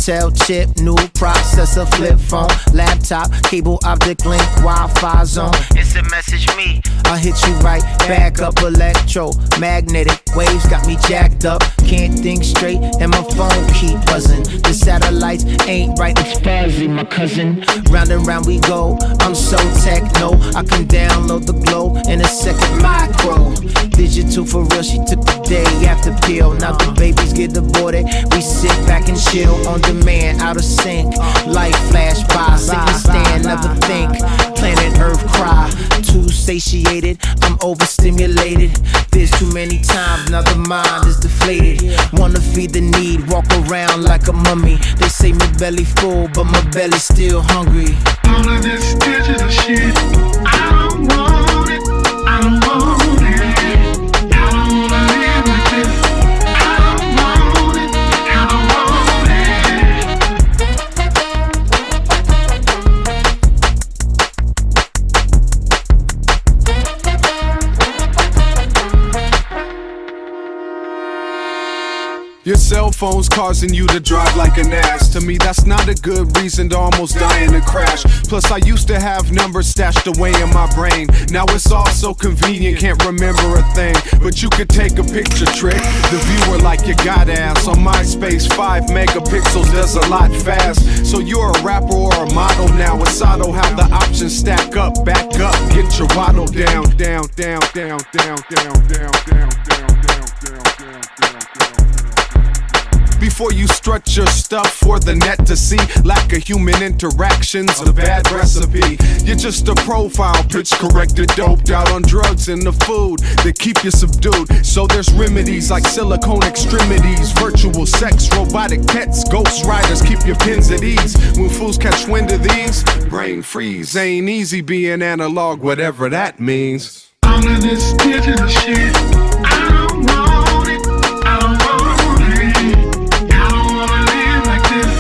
Intel chip, new processor, flip phone, laptop, cable optic link, Wi-Fi zone. Instant message me, I'll hit you right back up. Electromagnetic waves got me jacked up. Can't think straight and my phone keep buzzing. The satellites ain't right, it's fuzzy, my cousin. Round and round we go, I'm so techno. I can download the glow in a second micro. Digital for real, she took the day after pill. Now the babies get aborted, we sit back and chill. On demand, out of sync, life flash by. Sinking stand, never think, planet Earth cry. Too satiated, I'm overstimulated. There's too many times, now the mind is deflated. Wanna feed the need, walk around like a mummy. They say my belly full, but my belly's still hungry. All of this digital shit, I don't want it, I don't want it. I don't wanna live like this. I don't want it, I don't want it. Your cell phone's causing you to drive like an ass. To me, that's not a good reason to almost die in a crash. Plus, I used to have numbers stashed away in my brain. Now it's all so convenient, can't remember a thing. But you could take a picture trick, the viewer like you got ass. On MySpace, 5 megapixels does a lot fast. So you're a rapper or a model now. It's auto how the options stack up, back up, get your waddle down, down, down, down, down, down, down, down, down, down, down, down, down. Before you strut your stuff for the net to see, lack of human interaction's a bad recipe. You're just a profile, pitch corrected, doped out on drugs and the food that keep you subdued. So there's remedies like silicone extremities, virtual sex, robotic pets, ghost riders, keep your pins at ease. When fools catch wind of these, brain freeze. Ain't easy being analog, whatever that means. All of this digital shit, I don't want it, I don't want it. I don't wanna live like this.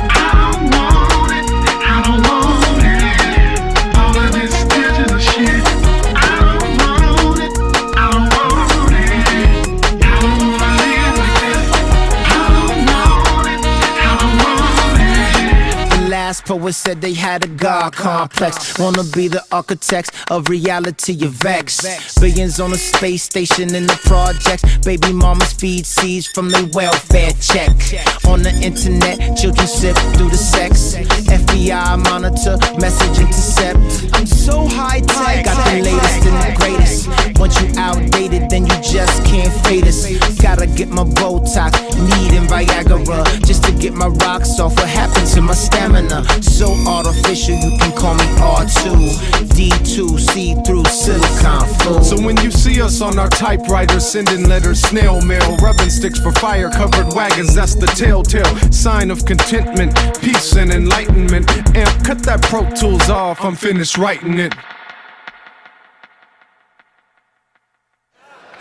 I don't want it, I don't want it. All of this digital shit, I don't want it, I don't want it. I don't wanna live like this. I don't want it, I don't want it. The last poet said they had a God complex. Wanna be the architects of reality, you vex. Billions on a space station in the projects. Baby mamas feed seeds from their welfare check. On the internet, children sip through the sex. FBI monitor, message intercept. I'm so high tech, got the latest and the greatest. Once you outdated, then you just can't fade us. Gotta get my Botox, needing Viagra just to get my rocks off. What happened to my stamina? So artificial, you can call me R2, D2, see-through silicon fool. So when you see us on our typewriters, sending letters, snail mail, rubbing sticks for fire-covered wagons, that's the telltale sign of contentment, peace and enlightenment. And cut that Pro Tools off, I'm finished writing it.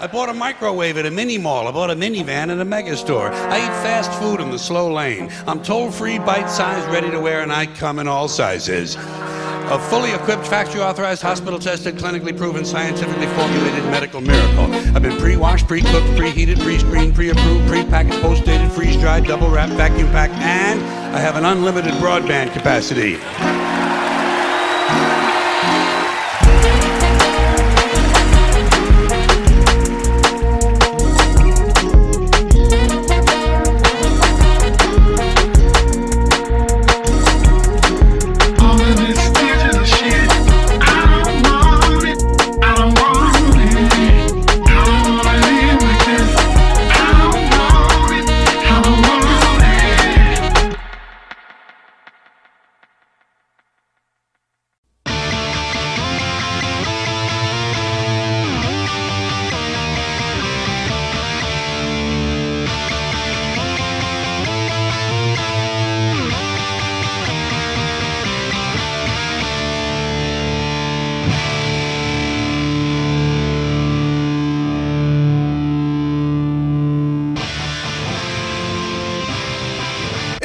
I bought a microwave at a mini mall. I bought a minivan at a mega store. I eat fast food in the slow lane. I'm toll-free, bite-sized, ready-to-wear, and I come in all sizes. A fully equipped, factory-authorized, hospital-tested, clinically proven, scientifically formulated medical miracle. I've been pre-washed, pre-cooked, preheated, pre-screened, pre-approved, pre-packaged, post-dated, freeze-dried, double-wrapped, vacuum-packed, and I have an unlimited broadband capacity.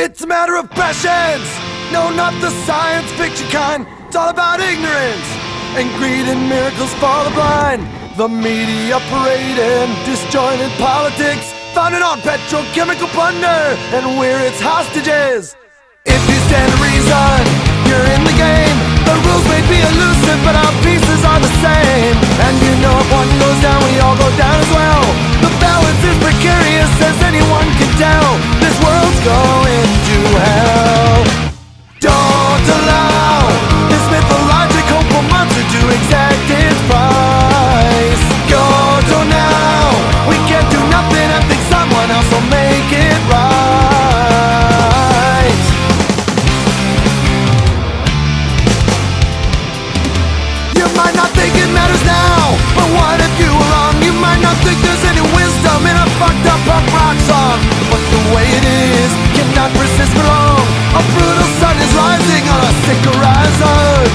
It's a matter of passions. No, not the science fiction kind. It's all about ignorance and greed and miracles for the blind. The media parading disjointed politics, founded on petrochemical plunder, and we're its hostages. If you stand to reason, you're in the game. The rules may be elusive, but our pieces are the same. And you know if one goes down, we all go down as well. The balance is precarious, as anyone can tell. This world's going to hell. Don't allow this mythologic hopeful monster to exact its price. Go now, we can't do nothing and think someone else will make it right. You might not think it matters now, but what if you were wrong? You might not think there's any wisdom in a fucked up punk rock song, but the way it is cannot persist for long. A brutal sun is rising on a sick horizon.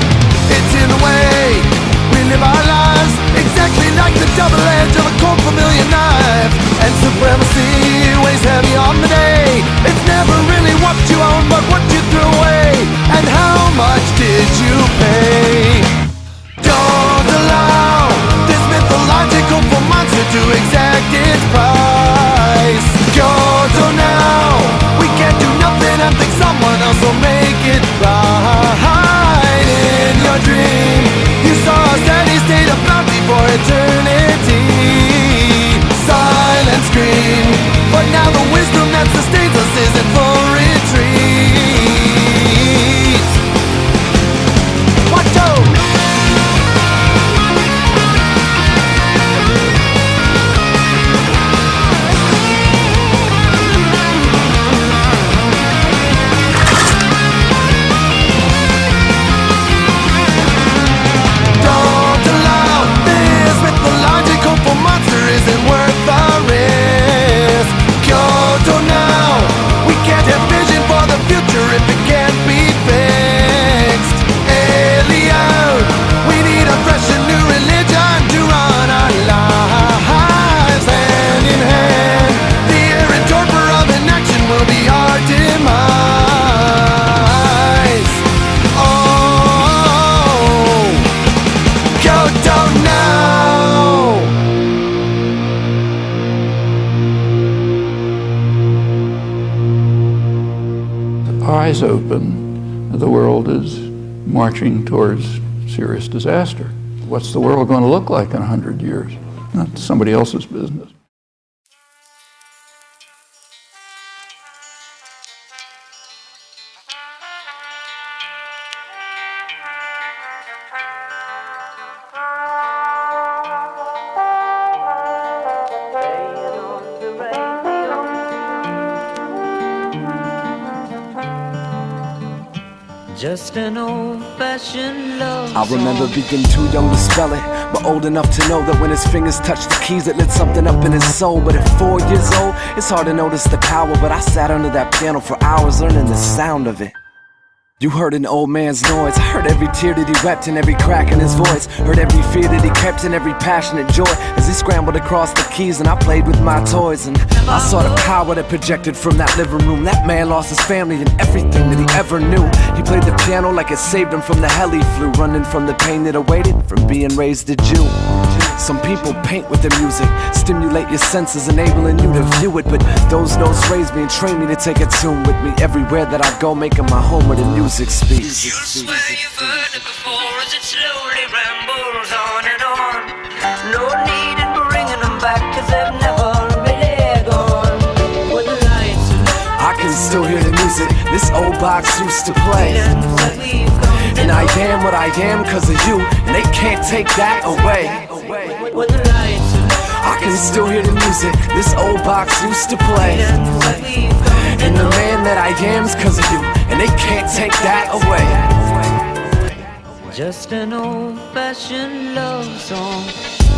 It's in the way we live our lives, exactly like the double edge of a cold familiar knife. And supremacy weighs heavy on the day. It's never really what you own, but what you threw away. And how much did you pay? Don't allow this mythological monster to exact its price. Go now, we can't do nothing and think someone else will make it right. In your dream, you saw a steady state of bounty for eternity. Silent scream, but now the wisdom that sustains us is in full retreat. Watch out! Isn't worth the risk. Kyoto now, we can't have vision for the future if it can't be fixed. Elliott, we need a fresh and new religion to run our lives. Hand in hand, the errant torpor of inaction will be our demise. Oh, Kyoto now. Eyes open, the world is marching towards serious disaster. What's the world going to look like in 100 years? Not somebody else's business. Just an old-fashioned love I remember being too young to spell it, but old enough to know that when his fingers touched the keys it lit something up in his soul. But at 4 years old, it's hard to notice the power, but I sat under that piano for hours learning the sound of it. You heard an old man's noise, heard every tear that he wept and every crack in his voice, heard every fear that he kept and every passionate joy as he scrambled across the keys and I played with my toys. And I saw the power that projected from that living room. That man lost his family and everything that he ever knew. He played the piano like it saved him from the hell he flew, running from the pain that awaited from being raised a Jew. Some people paint with their music, stimulate your senses, enabling you to view it. But those notes raised me and trained me to take a tune with me everywhere that I go, making my home where the music speaks. You swear you've heard it before as it slowly rambles on and on. No need in bringing them back cause they've never really gone. When the lights are low, I can still hear the music this old box used to play. And I am what I am cause of you, and they can't take that away. when the lights are low, I can still hear the music this old box used to play. And the man that I am's cause of you, and they can't take that away. just an old-fashioned love song.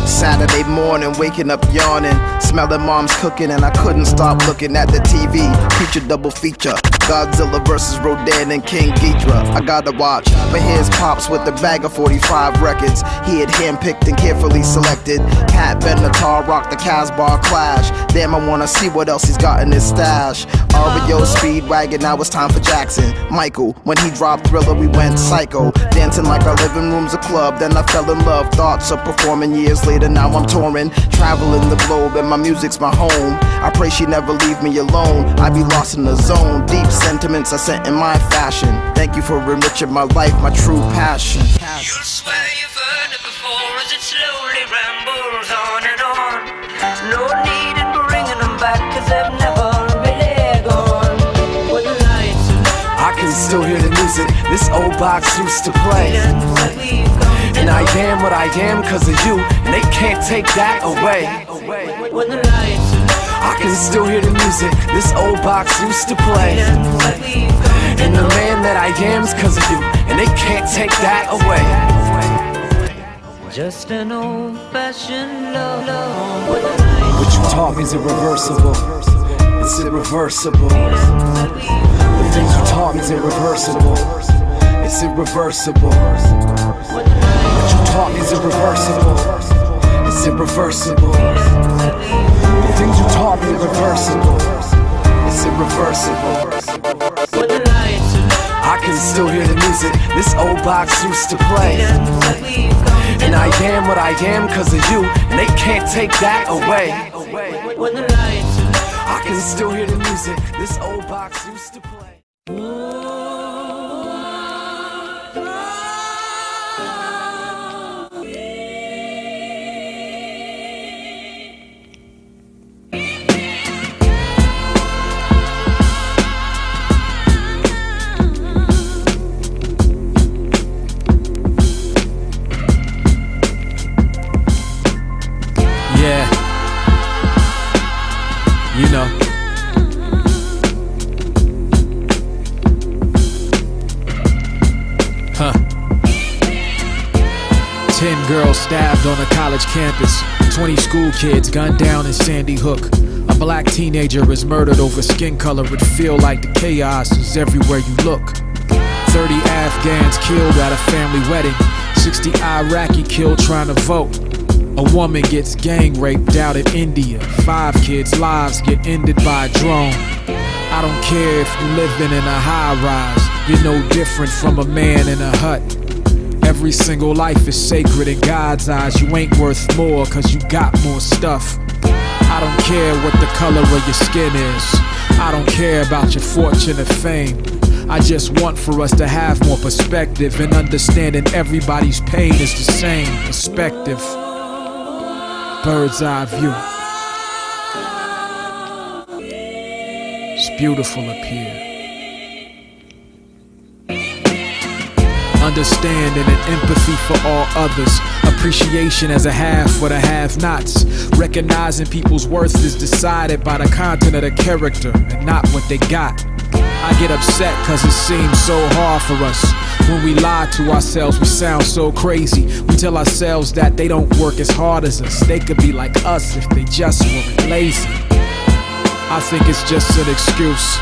Saturday morning, waking up yawning, smelling mom's cooking, and I couldn't stop looking at the TV. Feature double feature, Godzilla vs. Rodan and King Ghidorah. I gotta watch, but here's Pops with a bag of 45 records. He had handpicked and carefully selected. Pat Benatar rocked the Casbah Clash. Damn, I wanna see what else he's got in his stash. REO Speedwagon, now it's time for Jackson. Michael, when he dropped Thriller, we went psycho. Dancing like our living room's a club, then I fell in love. Thoughts of performing years later, now I'm touring. Traveling the globe and my music's my home. I pray she never leave me alone. I be lost in the zone. Deep sentiments I sent in my fashion. Thank you for enriching my life, my true passion. You'll swear you've heard it before as it slowly rambles on and on. No need in bringing them back, cause they've never really gone. When the lights I can still hear the music this old box used to play. And I am what I am cause of you, and they can't take that away. When the lights I can still hear the music this old box used to play. And the man that I am's cause of you, and they can't take that away. just an old-fashioned love. What you taught me is irreversible. It's irreversible. The things you taught me is irreversible. It's irreversible. What you taught me is irreversible. It's irreversible. The things you taught me are irreversible. It's irreversible. When the lights I can still hear the music this old box used to play. And I am what I am cause of you, and they can't take that away. when the lights I can still hear the music this old box used to play. Yeah, you know. Huh. 10 girls stabbed on a college campus. 20 school kids gunned down in Sandy Hook. A black teenager is murdered over skin color. It feel like the chaos is everywhere you look. 30 Afghans killed at a family wedding. 60 Iraqi killed trying to vote. A woman gets gang raped out in India. 5 kids' lives get ended by a drone. I don't care if you living in a high rise. You're no different from a man in a hut. Every single life is sacred in God's eyes. You ain't worth more cause you got more stuff. I don't care what the color of your skin is. I don't care about your fortune or fame. I just want for us to have more perspective and understanding everybody's pain is the same. Perspective. Bird's eye view. It's beautiful up here. Understanding and empathy for all others. Appreciation as a half for the have-nots. Recognizing people's worth is decided by the content of their character and not what they got. I get upset cause it seems so hard for us. When we lie to ourselves, we sound so crazy. We tell ourselves that they don't work as hard as us. They could be like us if they just weren't lazy. I think it's just an excuse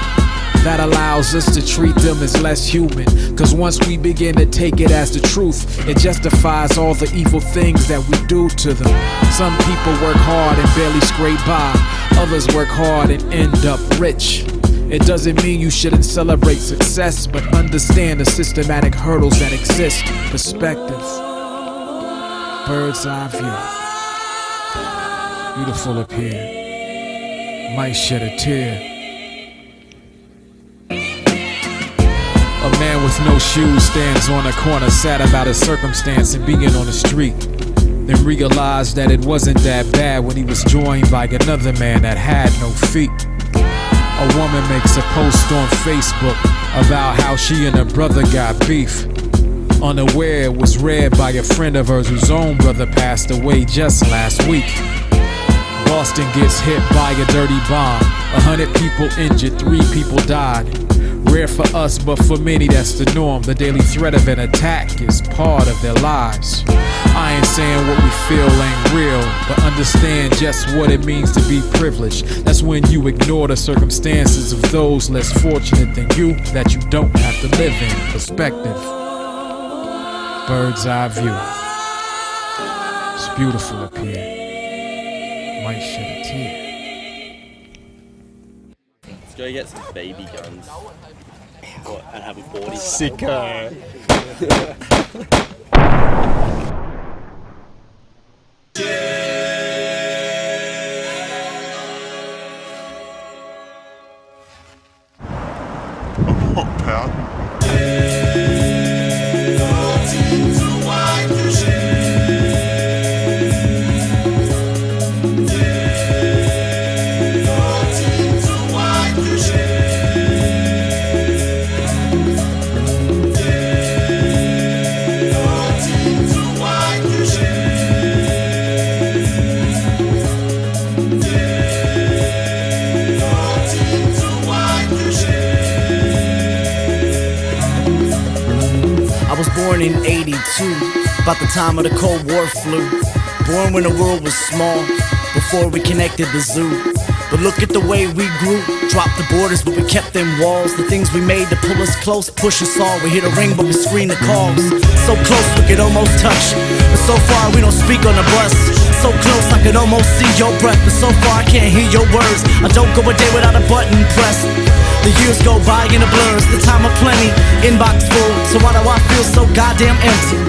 that allows us to treat them as less human. Cause once we begin to take it as the truth, it justifies all the evil things that we do to them. Some people work hard and barely scrape by. Others work hard and end up rich. It doesn't mean you shouldn't celebrate success, but understand the systematic hurdles that exist. Perspective. Bird's eye view. Beautiful up here. Might shed a tear. A man with no shoes stands on a corner, sad about his circumstance and being on the street. Then realized that it wasn't that bad when he was joined by another man that had no feet. A woman makes a post on Facebook about how she and her brother got beef. Unaware it was read by a friend of hers whose own brother passed away just last week. Boston gets hit by a dirty bomb. 100 people injured, 3 people died. Rare for us, but for many that's the norm. The daily threat of an attack is part of their lives. I ain't saying what we feel ain't real, but understand just what it means to be privileged. That's when you ignore the circumstances of those less fortunate than you that you don't have to live in. Perspective. Bird's eye view. It's beautiful up here. Might shed a tear. go get some baby guns. What, and have a 40. Sicko. Hot power. Born in 82, about the time of the Cold War flu. Born when the world was small, before we connected the zoo. But look at the way we grew. Dropped the borders, but we kept them walls. The things we made to pull us close, push us all. We hit a ring, but we screen the calls. So close, we could almost touch, but so far we don't speak on the bus. So close, I could almost see your breath, but so far I can't hear your words. I don't go a day without a button pressed. The years go by in the blurs, the time of plenty, inbox full. So why do I feel so goddamn empty?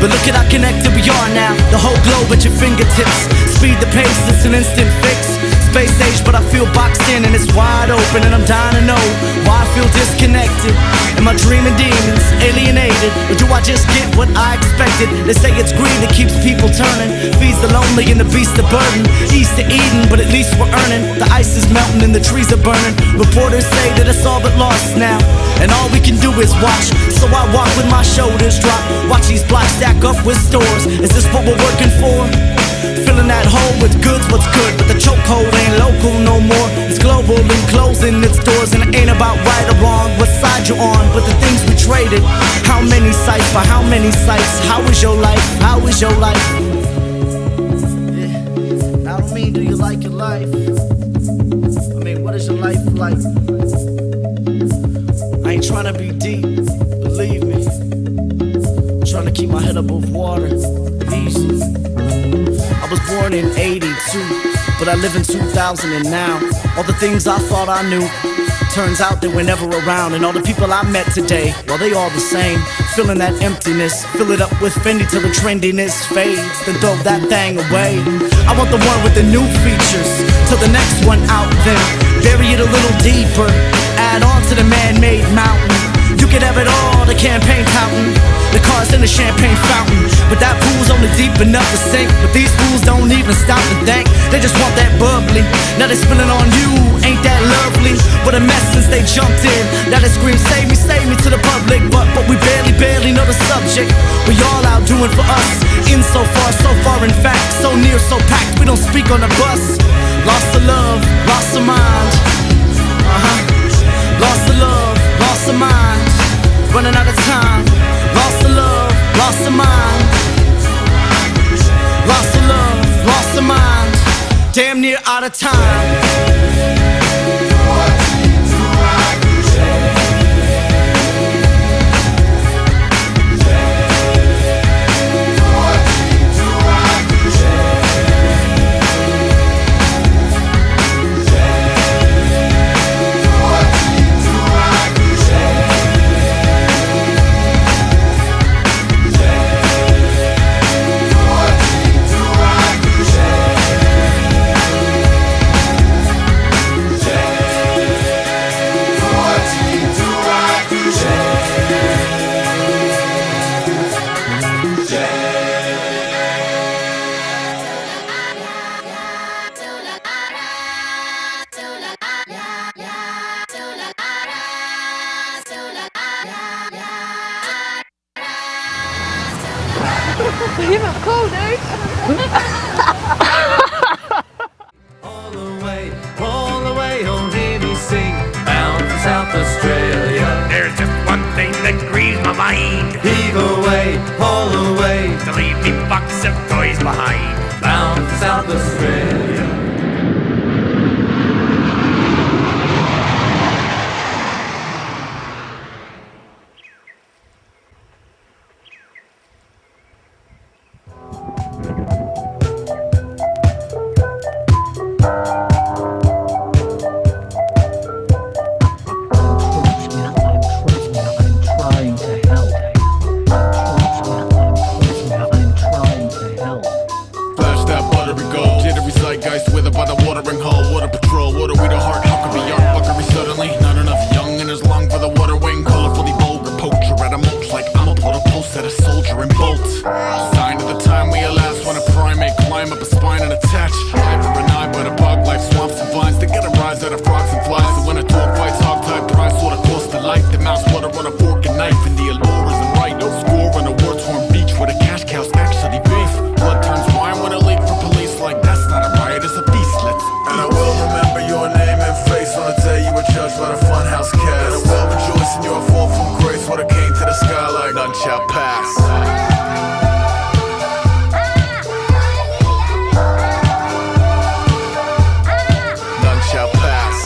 But look at how connected we are now. The whole globe at your fingertips. Speed the pace, it's an instant fix. Space age, but I feel boxed in and it's wide open. And I'm dying to know why I feel disconnected. Am I dreaming demons, alienated? Or do I just get what I expected? They say it's greed that keeps people turning, feeds the lonely and the beast of burden. East to Eden, but at least we're earning. The ice is melting and the trees are burning. Reporters say that it's all but lost now, and all we can do is watch. So I walk with my shoulders dropped. Watch these blocks stack up with stores. Is this what we're working for? Filling that hole with goods, what's good? But the chokehold ain't local no more. It's global and closing its doors. And it ain't about right or wrong, what side you're on, but the things we traded. How many sites for how many sites? How is your life? How is your life? Yeah, I don't mean do you like your life? I mean, what is your life like? I ain't trying to be deep, believe me. I'm trying to keep my head above water, easy. I was born in 82, but I live in 2000 and now. All the things I thought I knew, turns out they were never around. And all the people I met today, well, they all the same. Filling that emptiness, fill it up with Fendi till the trendiness fades. Then throw that thing away. I want the one with the new features, till the next one out then. Bury it a little deeper, add on to the man-made mountain. You could have it all, the campaign pouting, the cars in the champagne fountain. But that pool's only deep enough to sink. But these fools don't even stop to think. They just want that bubbly. Now they spilling on you, ain't that lovely? What a mess since they jumped in. Now they scream, save me to the public. But we barely know the subject. We all out doing for us. In so far in fact. So near, so packed, we don't speak on the bus. Lost the love, lost the mind. Lost the love, lost the mind. Running out of time. Lost the love, lost the mind. Lost the love, lost the mind. Damn near out of time. You're not cool, dude. All the way, oh really sing, bound for South Australia. There's just one thing that grieves my mind. Heave away, haul away, To leave me box of toys behind. bound for South Australia. charger and bolt. Sign of the time we elapse when a primate climb up a spine and attach. Eye for an eye, but a bug like swamps and vines. They get a rise out of frogs and flies. So when a dog bites hog type price, what it costs to life. The mouse water on a fork and knife, and the allure isn't right. No score on a war-torn beach where the cash cow's actually beef. Blood turns wine when a leak for police. Like that's not a riot, it's a beast. Let's. And I will remember your name and face on the day you were judged by the funhouse cast. And I will rejoice in your fall from grace when it came to the sky like none shall pass. None shall pass.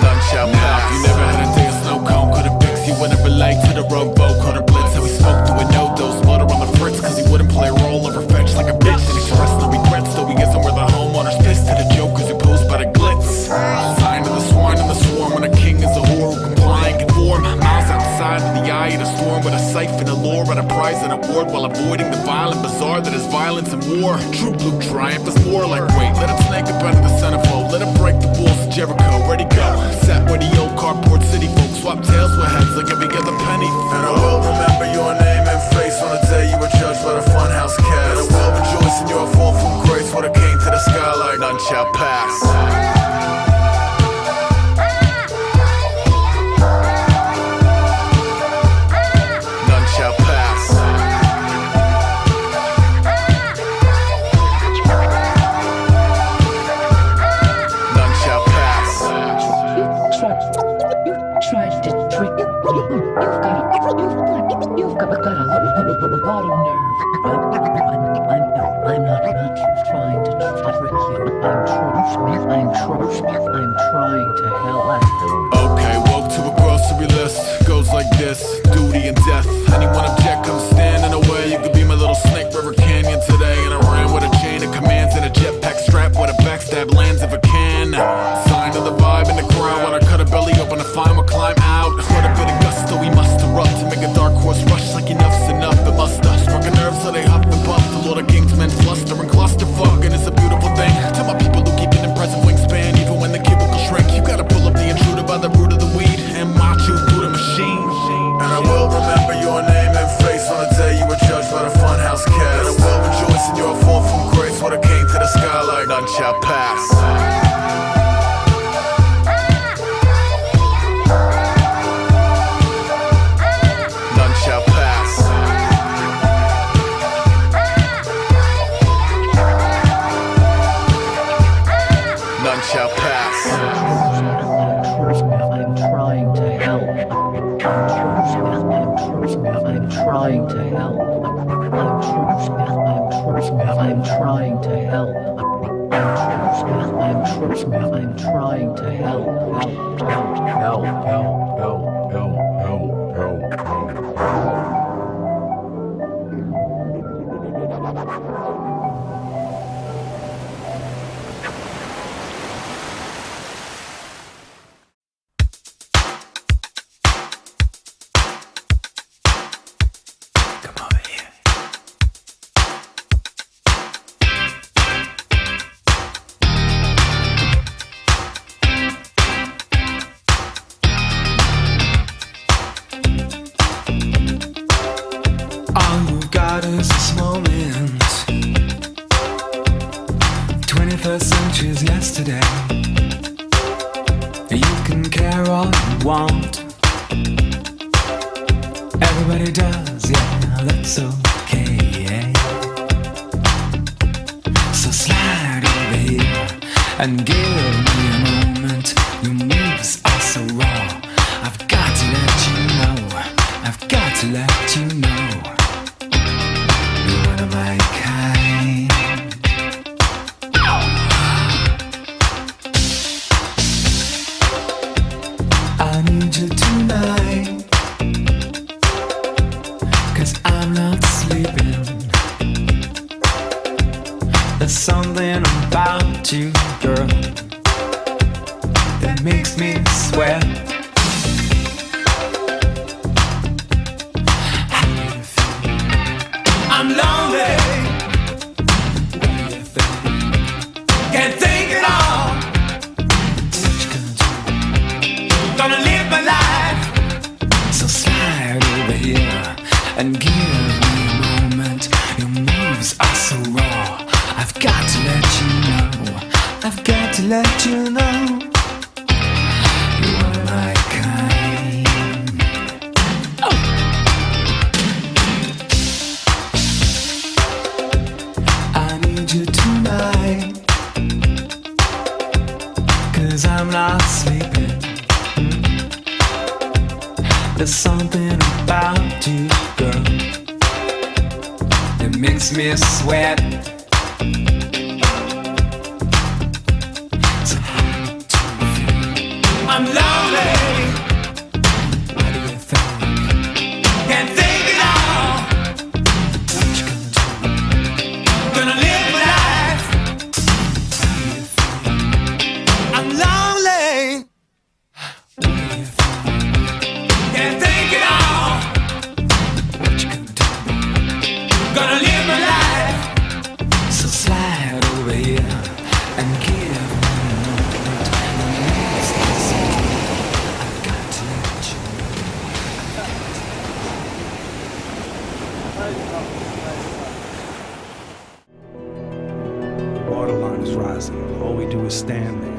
None shall pass. You never had a day of snow cone, couldn't fix you wouldn't relate to the rowboat, caught a blitz. How he spoke to a no-dose, butter on the fritz, cause he wouldn't play a role or fetch like a bitch. And express no regrets, though he isn't where the homeowner's pissed to the jokers who posed by the glitz. Sign of the swine and the swarm when a king is a whore who comply and conform. Miles outside of the eye of the storm with a siphon of lore at a prize and award while avoiding the violent bazaar that is violence and war. True blue triumph is more like wait, let it snake up out of the centerfold, let it break the walls of Jericho. Ready go, sat where the old carport city folks swap tails with heads like every other penny. And I will remember your name and face on the day you were judged by the funhouse cast. And I will rejoice in your fall from grace when it came to the sky like none shall pass. None shall pass. None shall pass. Tried to trick me. You've got a lot of nerve. I'm not trying to trick you. I'm trying to help. Okay, woke to a grocery list. Goes like this, duty and death. Anyone object, come stand in the way. You could be my little Snake River Canyon today. And I ran with a chain of commands and a jetpack strap where the backstab lands if I can. Sign of the vibe in the crowd when I cut a belly open to find what climb out. What a bit of gusto we must erupt to make a dark horse rush like enough's enough. It must have struck a nerve so they huff and puff. The Lord of Kings men fluster and clusterfuck. And it's a beautiful thing. Tell my people who keep an impressive wingspan even when the cubicle shrink. You gotta pull up the intruder by the root of the weed and march you through the machine. And I will remember your name and face on the day you were judged by the funhouse cast. And I will rejoice in your fall from grace when it came to the sky like none shall pass. None shall pass. None shall pass. I'm trying to help. I'm trying to help. I'm trying to help. I'm trying to Gonna live my life. So slide over here and give me a moment. Your moves are so raw. I've got to let you know. I've got to let you know. You are my kind. Oh. I need you tonight, 'cause I'm not sleeping. There's something about you, girl, that makes me sweat. So how do you feel? I'm lonely. What do you think? Can't think it all. What you gonna do? Gonna live my life. How do you feel? I'm lonely. What do you feel? Can't think it all. What you gonna do? Gonna live my life. So slide over here and give me a moment. I've got to let you The waterline is rising. All we do is stand there.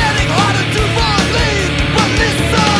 Getting harder to believe, but listen.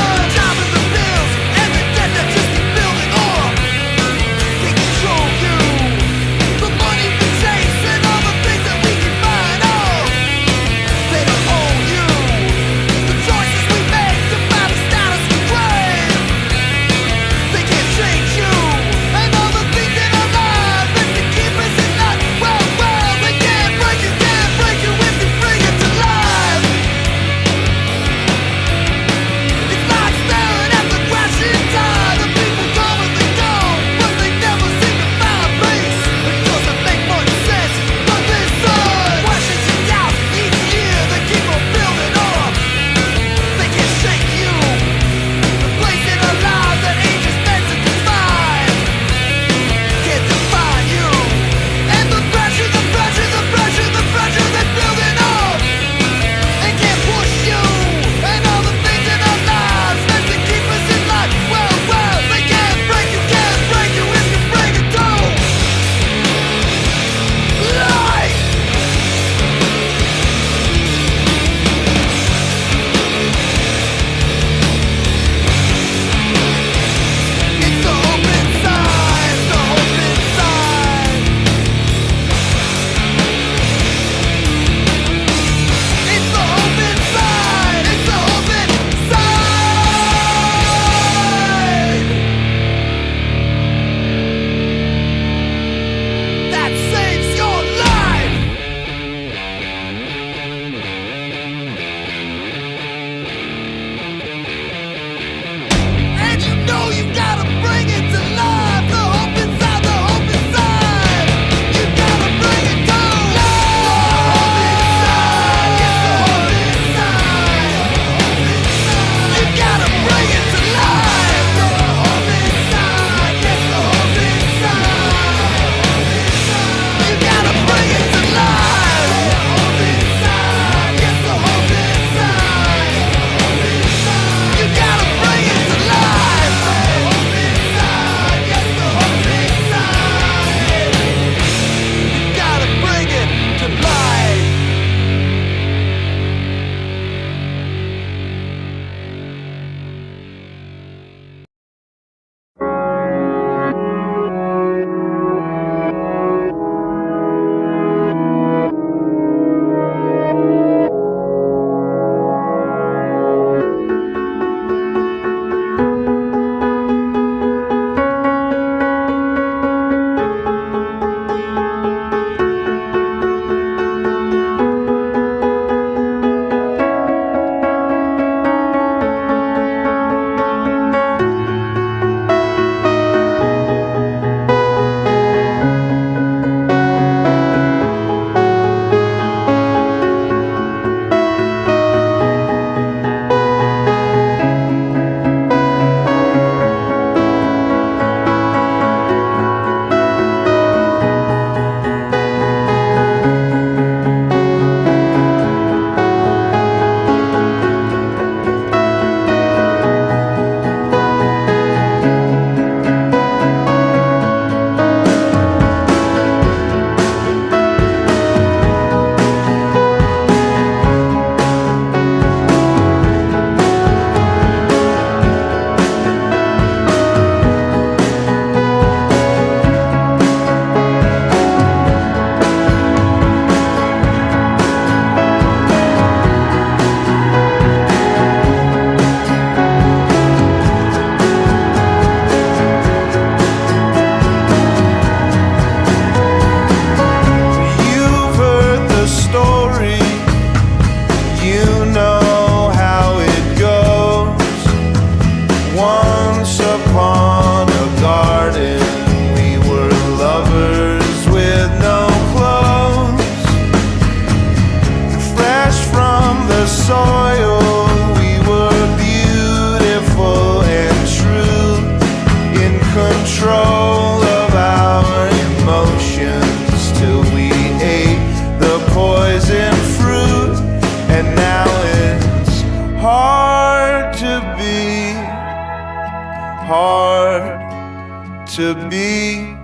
hard to be,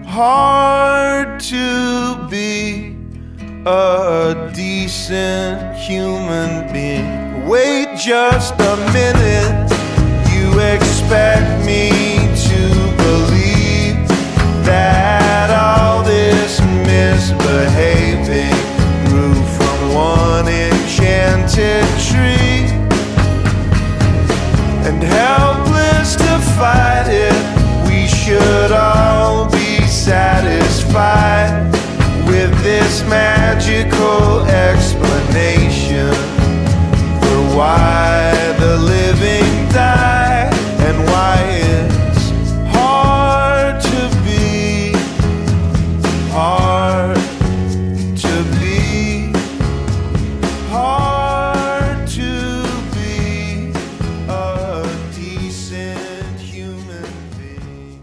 hard to be a decent human being. Wait just a minute, you expect me to believe that all this misbehaving grew from one enchanted tree, and helpless to fight it, we should all be satisfied with this magical explanation for why the living die and why it's hard to be, hard to be, hard to be a decent human being.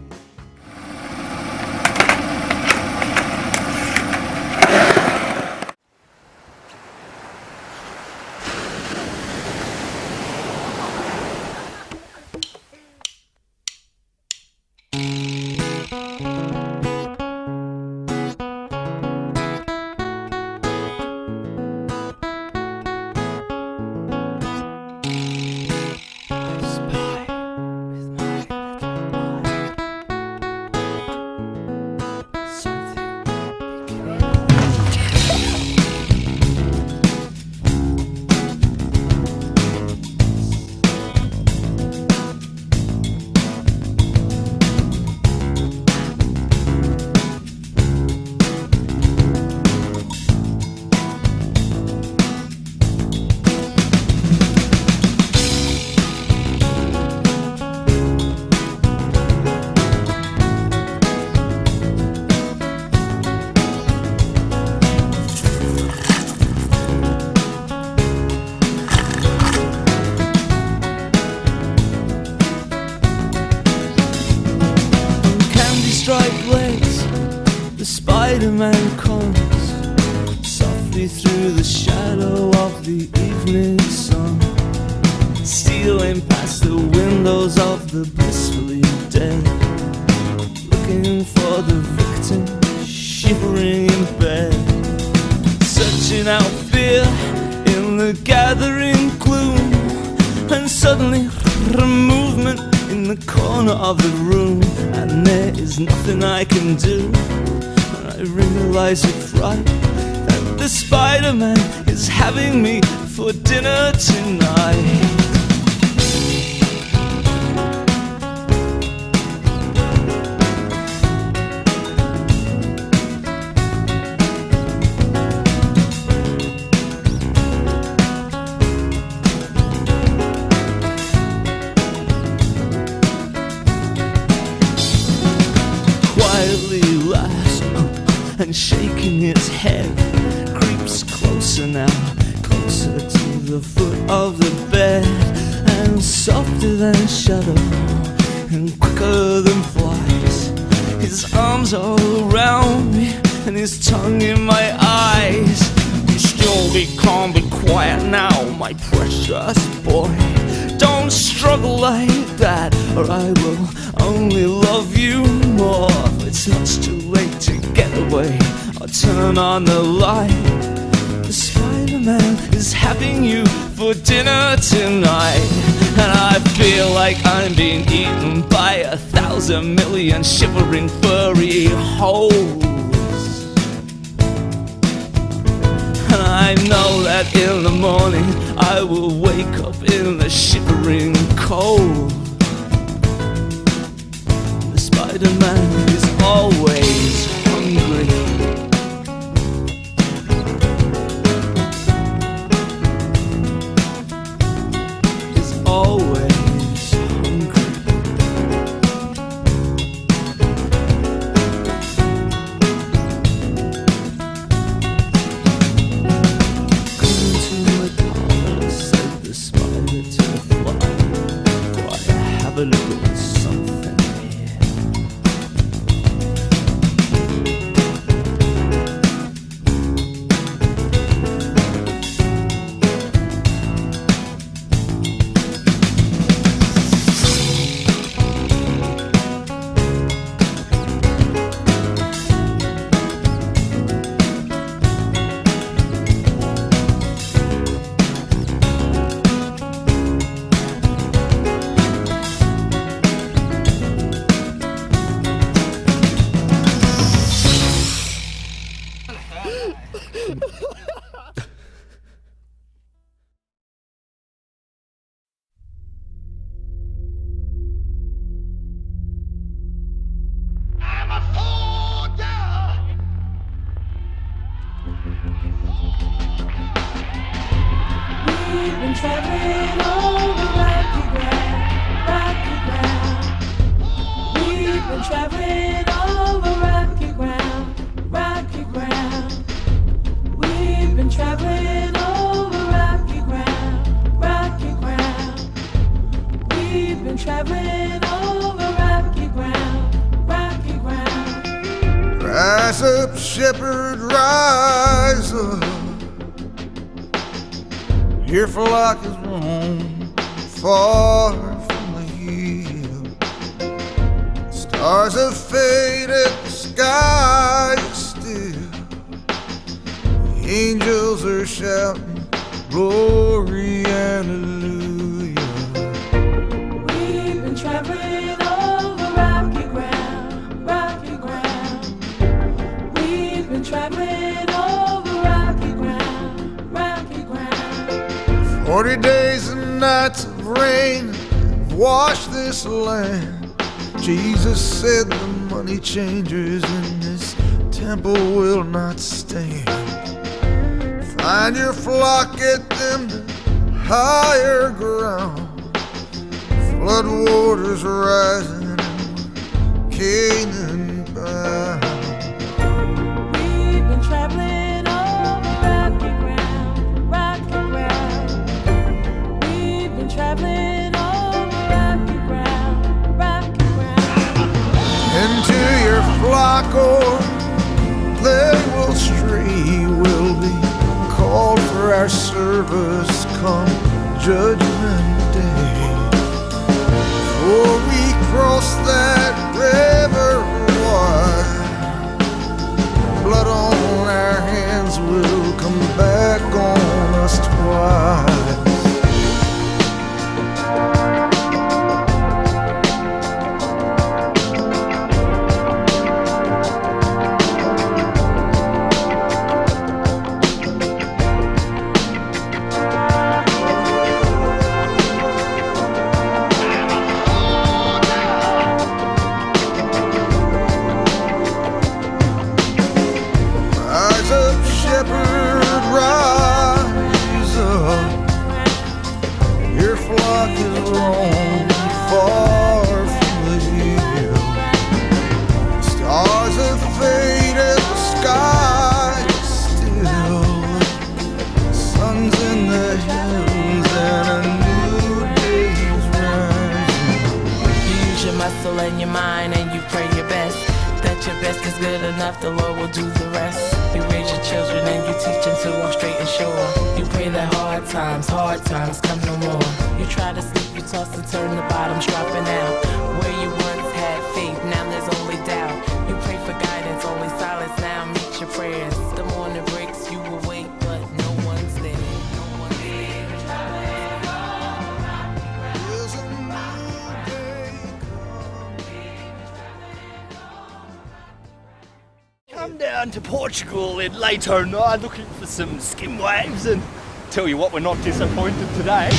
Spider-Man comes softly through the shadow of the evening sun, stealing past the windows of the blissfully dead, looking for the victim shivering in bed, searching out fear in the gathering gloom, and suddenly a movement in the corner of the room, and there is nothing I can do. I realize it's right that the Spider-Man is having me for dinner tonight. Quietly laughs and shaking his head, creeps closer now, closer to the foot of the bed, and softer than a shadow and quicker than flies, his arms all around me and his tongue in my eyes. Still be calm, be quiet now, my precious boy. Don't struggle like that, or I will only love you more. It's much too late to get away or turn on the light. The Spider-Man is having you for dinner tonight, and I feel like I'm being eaten by 1,000 million shivering furry holes. And I know that in the morning I will wake up in the shivering cold. The Spider-Man is always hungry. Is always hungry. Come to my parlor, said the spider to the fly. Why, have a little something here. traveling over rocky ground. We've been traveling over rocky ground. We've been traveling over rocky ground. We've been traveling over rocky ground. Rise up, shepherd, rise up. Your flock is roam far from the hill. Stars have faded, the sky is still. The angels are shouting, glory, hallelujah. We've been traveling over rocky ground. We've been traveling over rocky ground. 40 days and nights of rain wash this land. Jesus said the money changers in this temple will not stand. Find your flock, get them to higher ground. Flood waters rising, Canaan bound. We've been traveling over rocky ground. We've been traveling over rocky ground. Into your flock, or they will stray, will be called for our service come judgment day. For we cross that river wide, blood on our hands will come back on us twice. In your mind and you pray your best, that your best is good enough, the Lord will do the rest. You raise your children and you teach them to walk straight and sure. You pray that hard times come no more. You try to sleep, you toss and turn, the bottom's dropping out. Where you once had faith, now there's only doubt. You pray for guidance, only silence now meets your prayers. The morning breaks, you will wait, but no one's there. Come down to Portugal in late 09 looking for some skim waves, and tell you what, we're not disappointed today.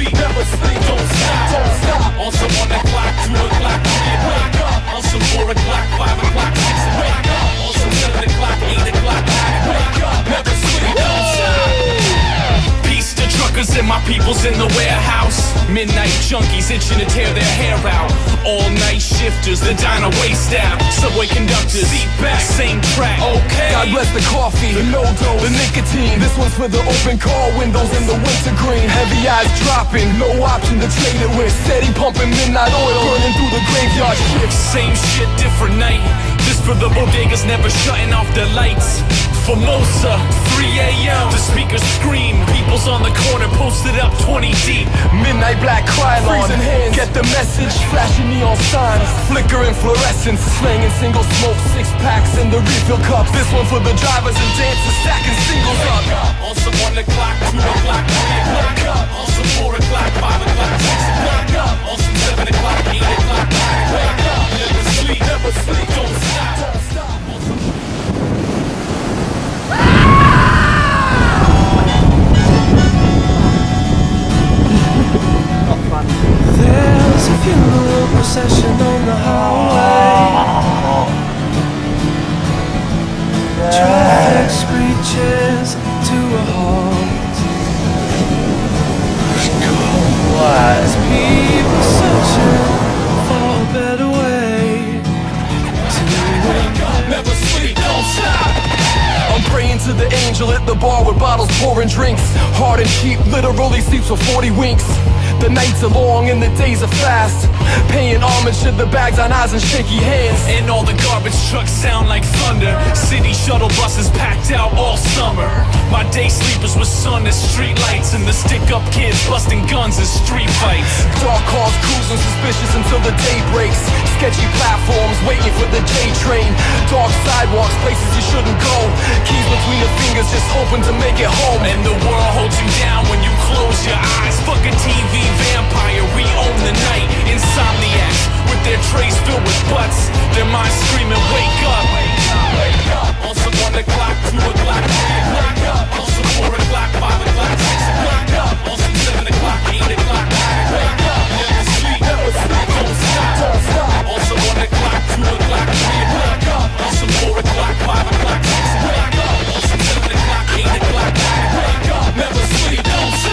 Never sleep, don't stop. On some 1 o'clock, 2 o'clock, 3 o'clock. On some 4 o'clock, 5 o'clock, 6 o'clock. On some 7 o'clock, 8 o'clock, 9 o'clock. Never sleep, don't stop. Peace to truckers and my peoples in the warehouse. Midnight junkies itching to tear their hair out. All night shifters, the diner waste out. Subway conductors, seat back, same track. Okay. God bless the coffee, the no-do, the nicotine. This one's for the open car windows in the winter green. Heavy eyes dropping, no option to trade it with. Steady pumping midnight oil, burning through the graveyard shift. Same shit, different night. This for the bodegas never shutting off their lights. Formosa, 3 a.m. The speakers scream. People's on the corner posted up 20 deep. Midnight black Krylon, freezing hands. Get the message, flashing neon signs. Flickering fluorescence, slanging single smoke 6-packs in the refill cups. This one for the drivers and dancers, stacking singles up. On some 1 o'clock, 2 o'clock, 3 o'clock. On some 4 o'clock, 5 o'clock, 6 o'clock. On some 7 o'clock, 8 o'clock, 9 o'clock. Never sleep, don't stop. pouring drinks. Hard and cheap, literally sleeps for 40 winks. The nights are long and the days are fast. Paying homage to the bags on eyes and shaky hands. And all the garbage trucks sound like thunder. City shuttle buses packed out all summer. My day sleepers with sun as street lights, and the stick-up kids busting guns as street fights. Dark cars cruising suspicious until the day breaks. Sketchy platforms waiting for the J train. Dark sidewalks, places you shouldn't go. Keys between the fingers, just hoping to make it home. And the world holds you down when you close your eyes. Fuck a TV vampire, we own the night. Insomniacs with their trays filled with butts. Their minds screaming, wake up. Wake up. On some 1 o'clock, 2 o'clock, 3 o'clock. On some 4 o'clock, 5 o'clock, 6 o'clock. On some 7 o'clock, 8 o'clock, 9 o'clock. Never sleep, don't stop. On some 1 o'clock, 2 o'clock, 3 o'clock. On some 4 o'clock, 5 o'clock, 6 o'clock. On some 7 o'clock, 8 o'clock, 9 o'clock. Never sleep, don't stop.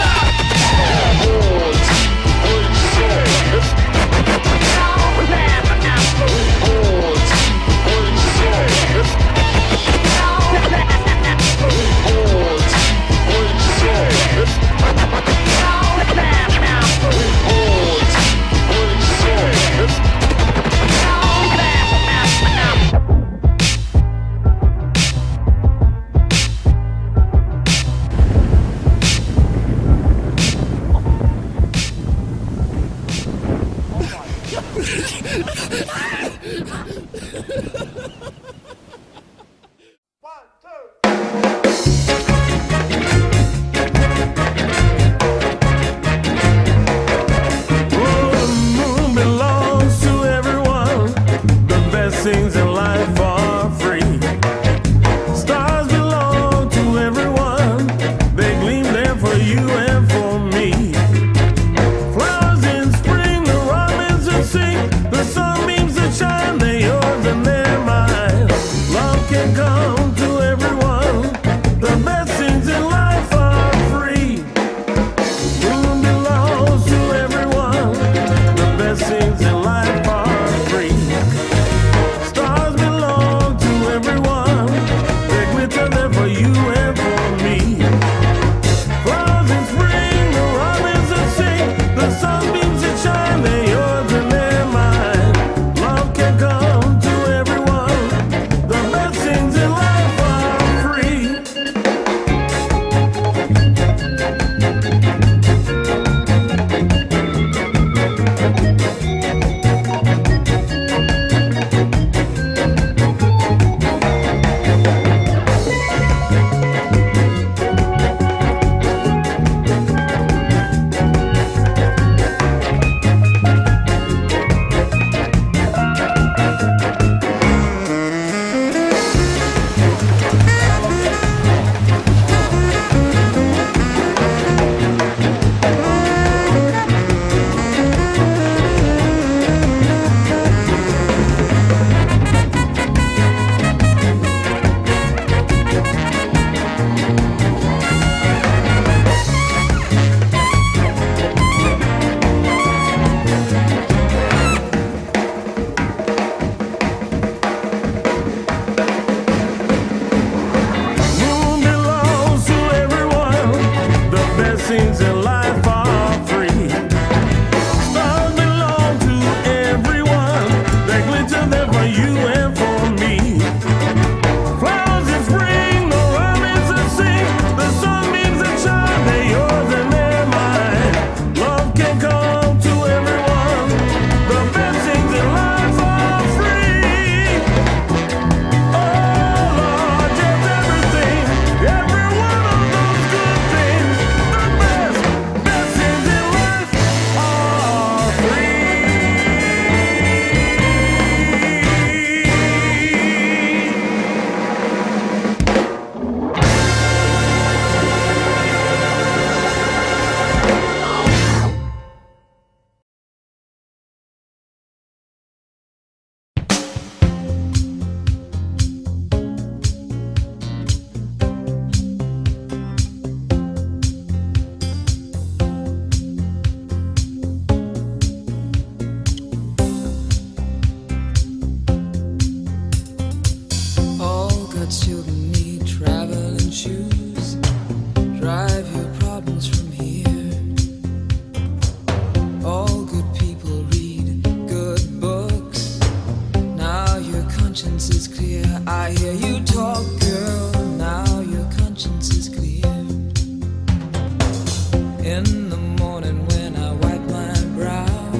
In the morning when I wipe my brow,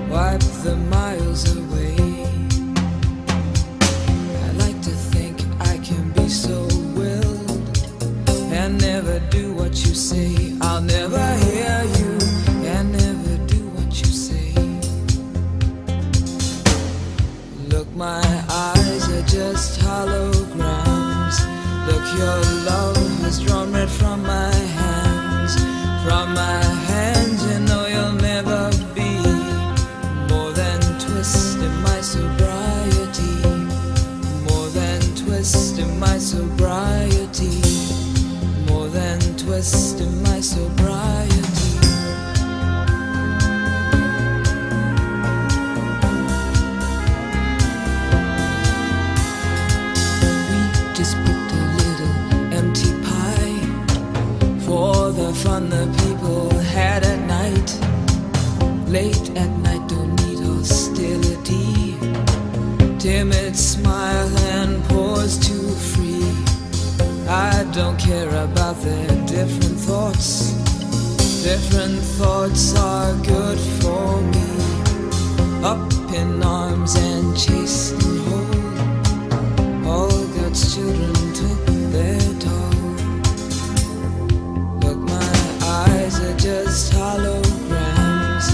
wipe the miles away. I like to think I can be so willed and never do what you say. I'll never hear you and never do what you say. Look, my eyes are just holograms. Look, your love has drawn red from my hands. From my hands, you know you'll never be more than twist in my sobriety. More than twist in my sobriety. More than twist in my sobriety. We just picked a little empty pie for the fun the people had at night. Late at night, don't need hostility. Timid smile and pause too free. I don't care about their different thoughts. Different thoughts are good for me. Up in arms and chased and whole. All God's children took their toll. Look, my eyes are just holograms.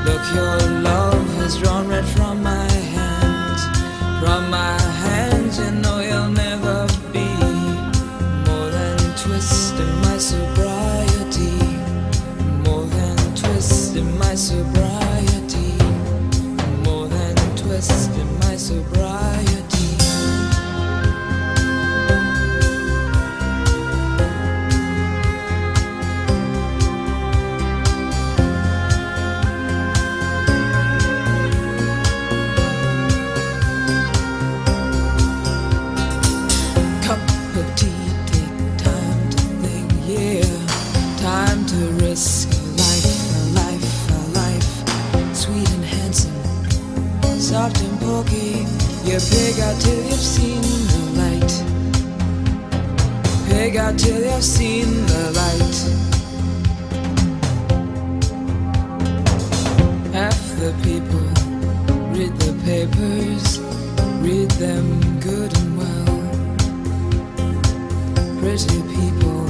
Look, your love has drawn red from my hands. From my hands, you know you'll never be more than twist in my sobriety. More than twist in my sobriety. More than twist in my sobriety. Cup of tea, take time to think, yeah. Time to risk a life, a life, a life. Sweet and handsome, soft and pokey. You pig out till you've seen the light. Pig out till you've seen the light. Half the people read the papers, read them good and well. Pretty people,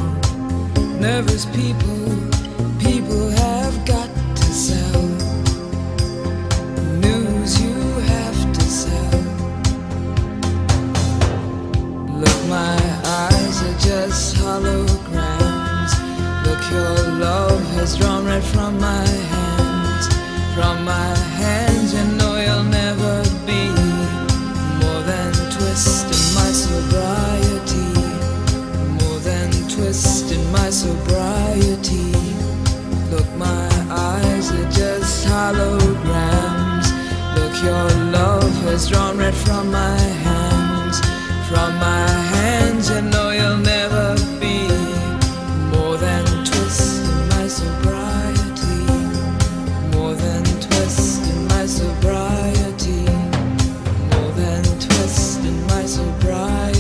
nervous people, people have got to sell. News you have to sell. Look, my eyes are just holograms. Look, your love has drawn red from my hands. From my hands, you know you'll never be more than twist in my sobriety. More than twist in my sobriety. Look, my eyes are just holograms. Look, your love has drawn red from my hands. From my hands, you know you'll never be more than twist in my sobriety. More than twist in my sobriety. More than twist in my sobriety.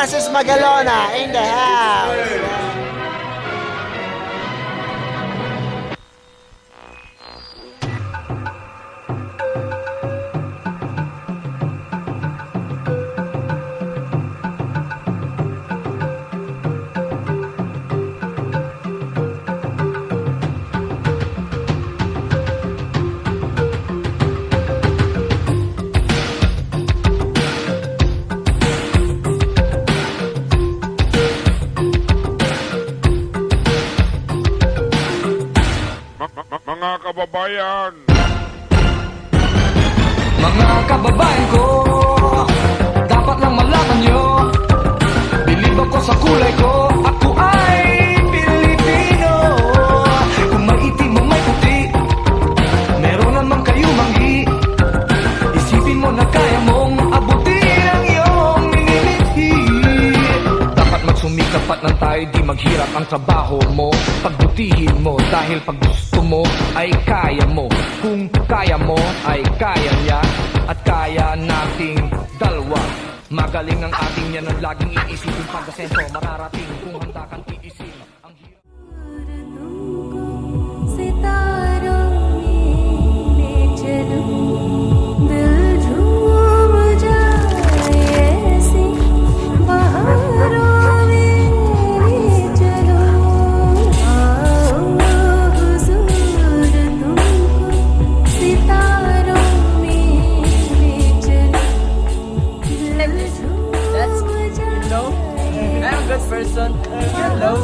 Francis Magalona in the house. Mga kababayan! Mga kababayan ko, dapat lang malaman nyo, bilib ako sa kulay ko, ako ay Pilipino. Kung may itim o may puti, meron naman kayo manggi. Isipin mo na kaya mong abutin ang iyong minimithi. Dapat magsumikap at nang tayo di maghirap ang trabaho mo. Pagbutihin mo dahil pag gusto mo ay kaya mo. Kung kaya mo ay kaya niya at kaya nating dalawa. Magaling ang ating yan ang laging iisipin pag-asento mararating kung handa kang tiisin ang hirap. Person, you know,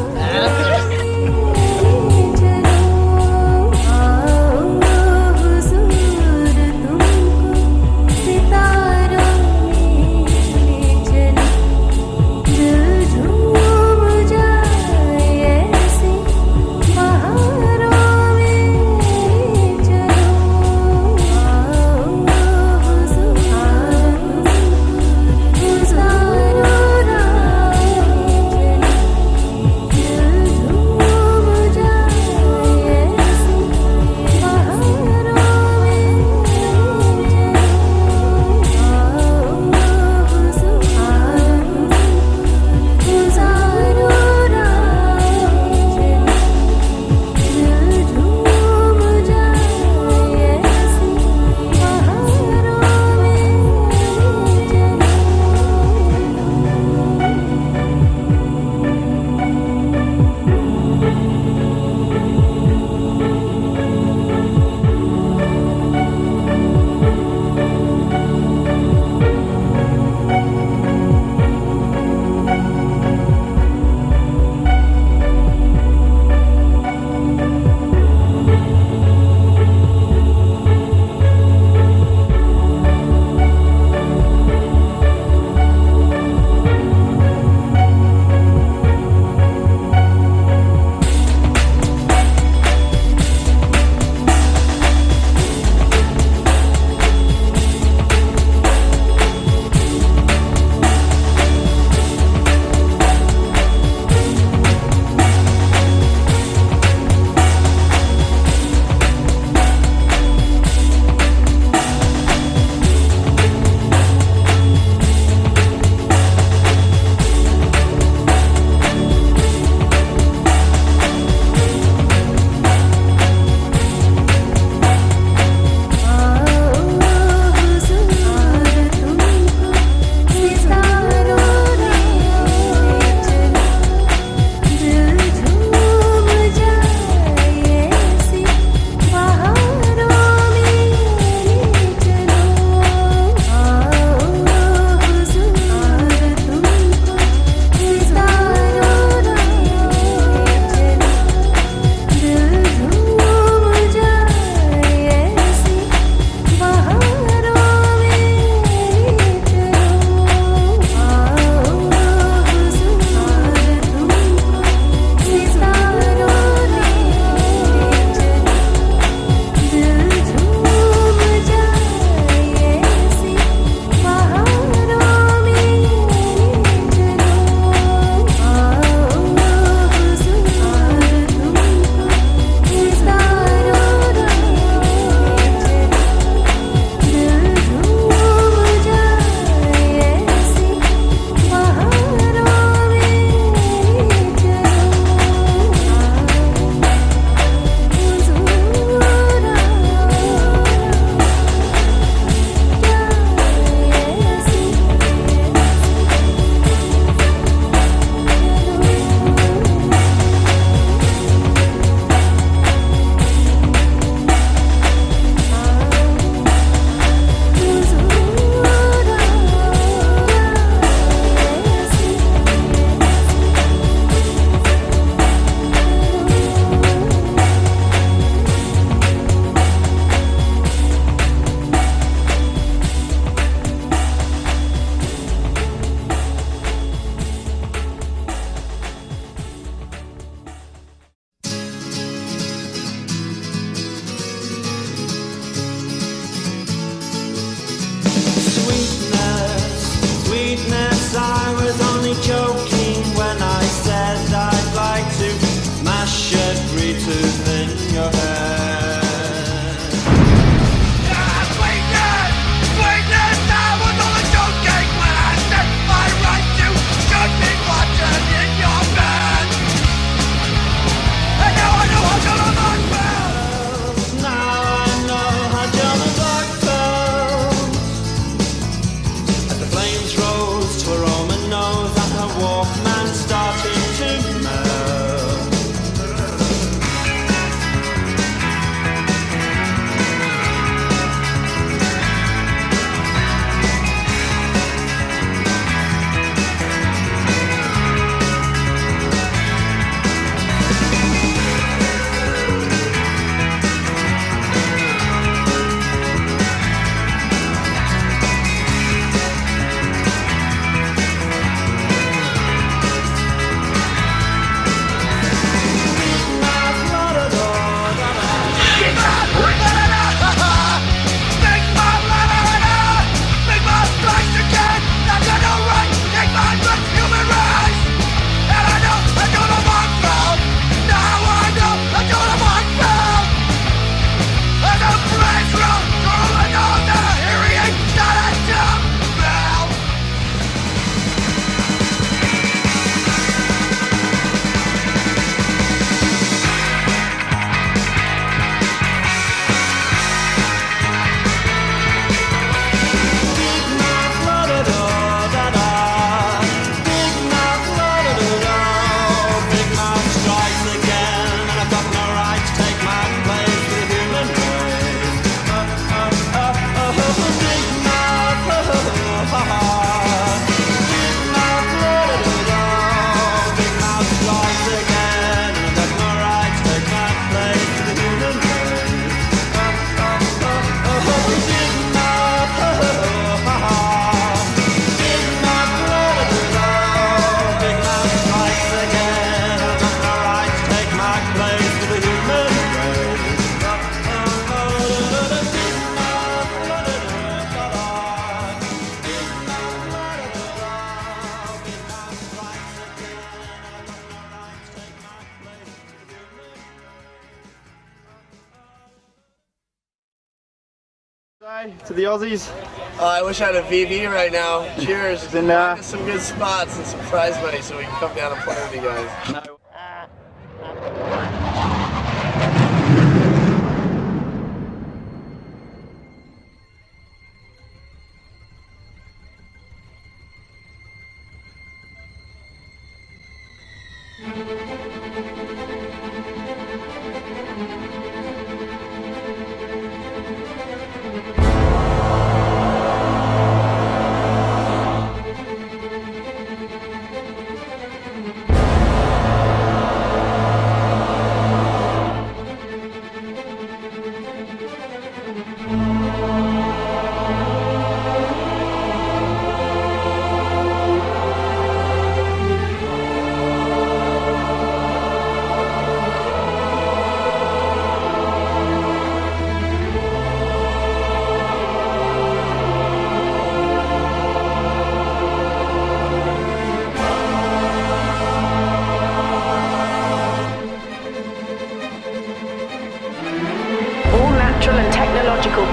To the Aussies. I wish I had a VV right now. Cheers. Then, find us some good spots and some prize money so we can come down and play with you guys. No.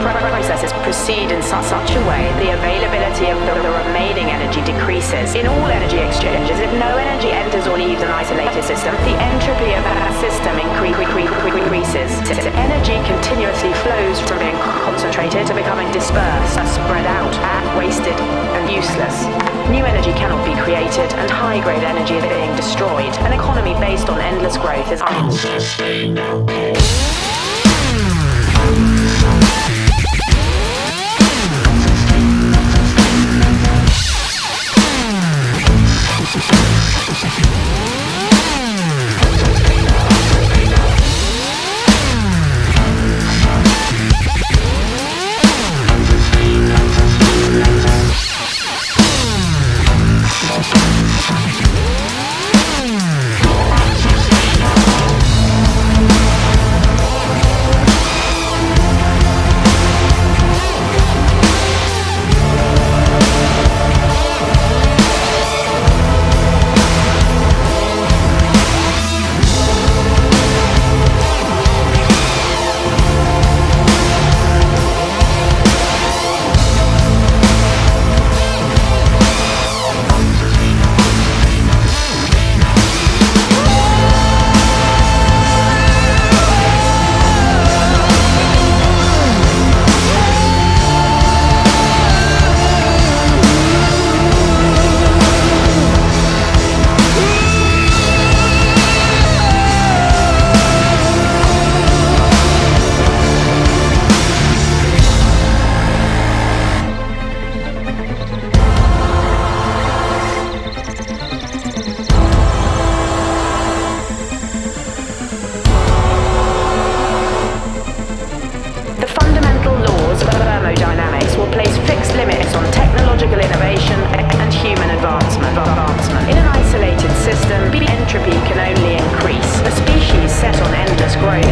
Processes proceed in such a way the availability of the remaining energy decreases. In all energy exchanges, if no energy enters or leaves an isolated system, the entropy of that system increases. Energy continuously flows from being concentrated to becoming dispersed, spread out, wasted, and useless. New energy cannot be created, and high-grade energy is being destroyed. An economy based on endless growth is unsustainable. In an isolated system, entropy can only increase. A species set on endless growth.